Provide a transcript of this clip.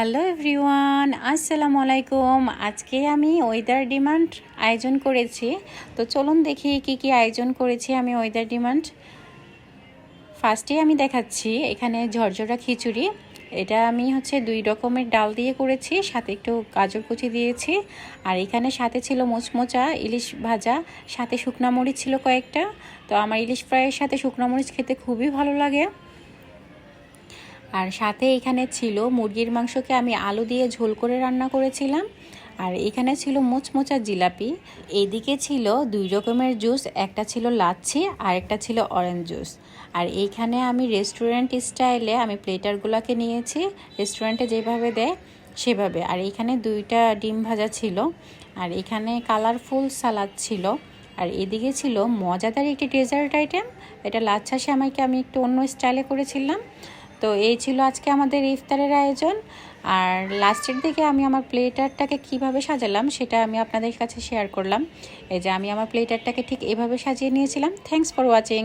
Hello everyone, আসসালামু আলাইকুম। আজকে আমি ওয়েদার ডিমান্ড আয়োজন করেছি। তো চলুন দেখি কি কি আয়োজন করেছি আমি ওয়েদার ডিমান্ড। ফার্স্টে আমি দেখাচ্ছি এখানে ঝরঝরা খিচুড়ি। এটা আমি 2 রকমের ডাল দিয়ে করেছি, সাথে একটু গাজর কুচি দিয়েছি। আর এখানে সাথে ছিল মোচমোচা ইলিশ ভাজা, সাথে শুকনা মরিচ ছিল কয়েকটা। তো আমার ইলিশ ফ্রাইয়ের সাথে শুকনা মরিচ খেতে খুবই ভালো লাগে। আর সাথে এখানে ছিল মুরগির মাংসকে আমি আলু দিয়ে ঝোল করে রান্না করেছিলাম। আর এখানে ছিল মোচমোচা জিলাপি। এইদিকে ছিল 2 রকমের জুস, একটা ছিল লাচ্ছি আর একটা ছিল অরেঞ্জ জুস। আর এইখানে আমি রেস্টুরেন্ট স্টাইলে আমি প্লেটারগুলোকে নিয়েছি, রেস্টুরেন্টে যেভাবে দেয় সেভাবে। আর এইখানে 2টা ডিম ভাজা ছিল, আর এখানে কালারফুল সালাদ ছিল। আর এদিকে ছিল মজাদার একটি ডেজার্ট আইটেম, এটা লাচ্ছা সেমাইকে আমি একটু অন্য স্টাইলে করেছিলাম। তো এই ছিল আজকে আমাদের ইফতারের আয়োজন। আর লাস্টের দিকে আমি আমার প্লেটারটাকে কিভাবে সাজালাম সেটা আমি আপনাদের কাছে শেয়ার করলাম। এই যে আমি আমার প্লেটারটাকে ঠিক এভাবে সাজিয়ে নিয়েছিলাম। Thanks for watching.